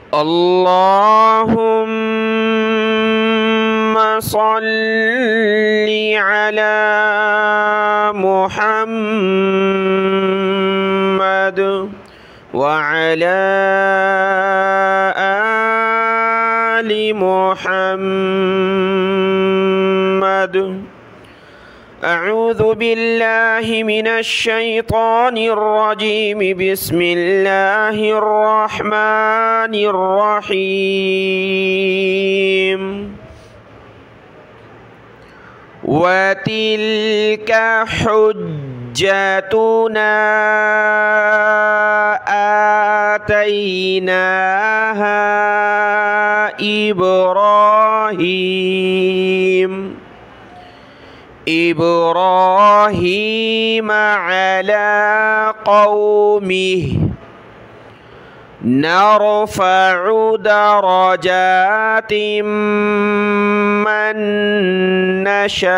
اللهم صل على محمد وعلى آل محمد. أعوذ بالله من الشيطان الرجيم. بسم الله الرحمن الرحيم. وتلك حجتنا آتيناها إبراهيم على قومه نرفع درجات من نشاء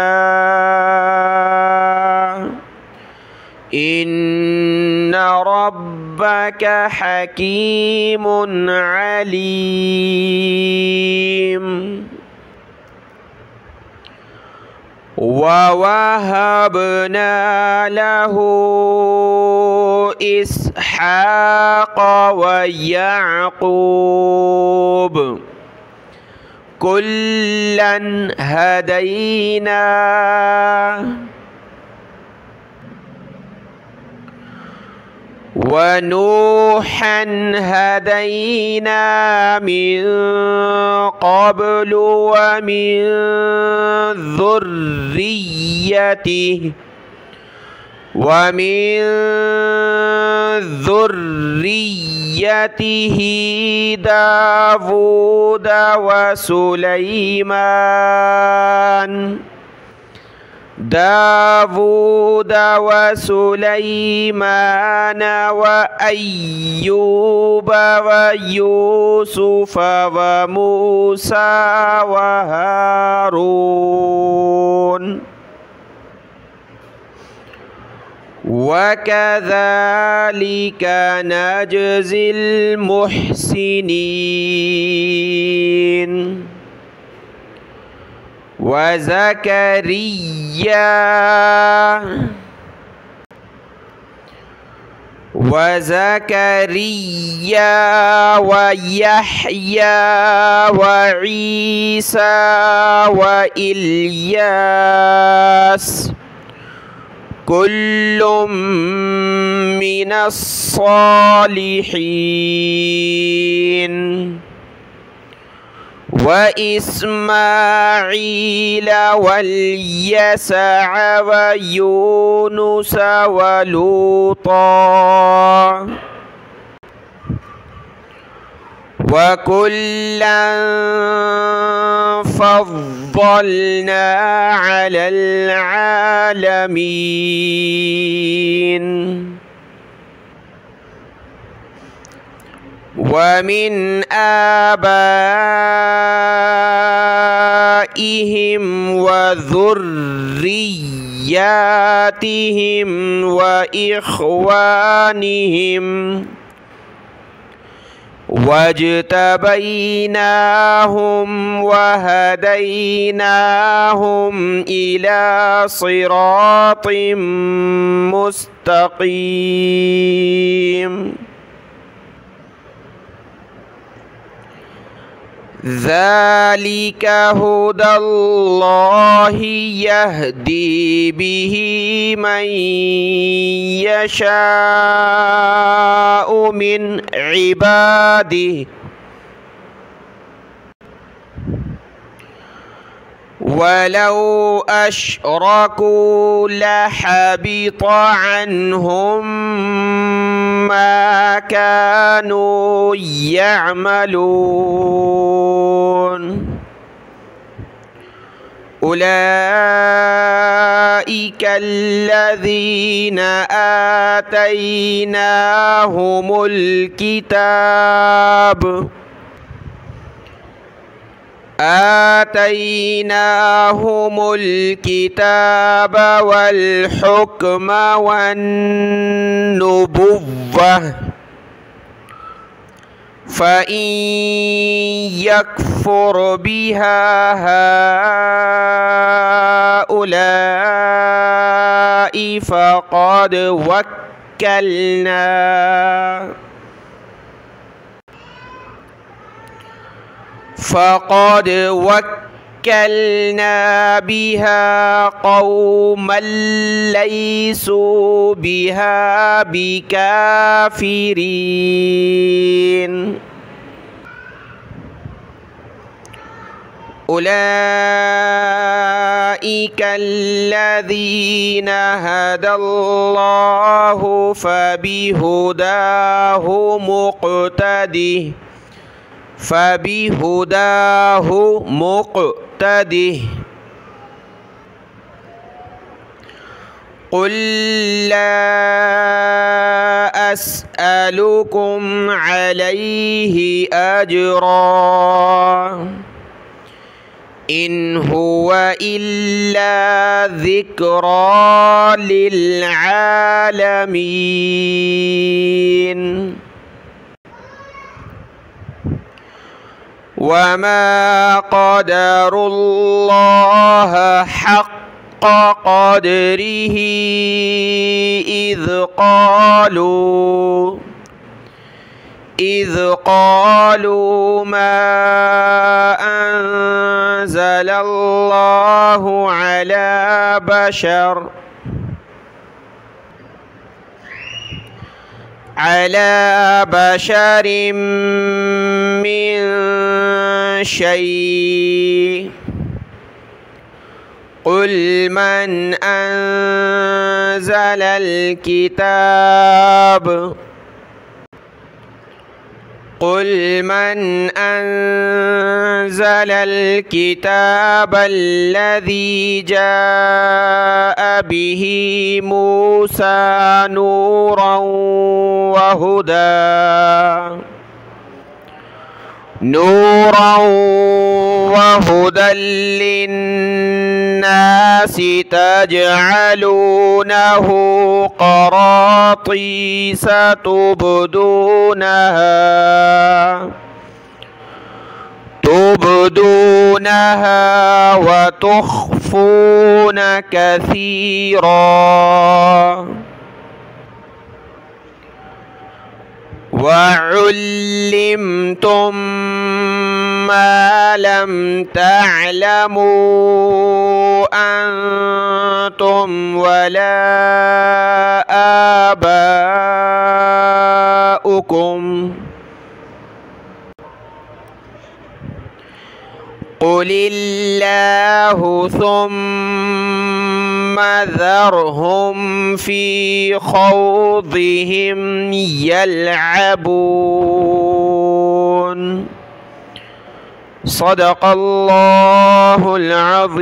إن ربك حكيم عليم. ووهبنا له إسحاق ويعقوب كلا هدينا ونوحا هدينا من قبل ومن ذريته داود وسليمان وأيوب ويوسف وموسى وهارون وكذلك نجزي المحسنين. وزكريا ويحيى وعيسى وإلياس كل من الصالحين. وإسماعيل واليسع ويونس ولوطا وكلا فضلنا على العالمين. ومن آبائهم وذرياتهم وإخوانهم واجتبيناهم وهديناهم إلى صراط مستقيم. ذلك هدى الله يهدي به من يشاء من عباده ولو أشركوا لحبط عنهم ما كانوا يعملون. أولئك الذين آتيناهم الكتاب والحكم والنبوة فإن يكفر بها هؤلاء فقد وكلنا بها قوما ليسوا بها بكافرين أولئك الذين هدى الله فبهداه مقتده قل لا أسألكم عليه أجرا إن هو إلا ذكرى للعالمين وما قدروا الله حق قدره إذ قالوا ما أنزل الله على بشر من شيء قل من أنزل الكتاب الذي جاء به موسى نورا وهدى للناس تجعلونه قراطيس تبدونها وتخفون كثيرا وعلمتم ما لم تعلموا أنتم ولا آباؤكم قل الله ثم ذرهم في خوضهم يلعبون صدق الله العظيم.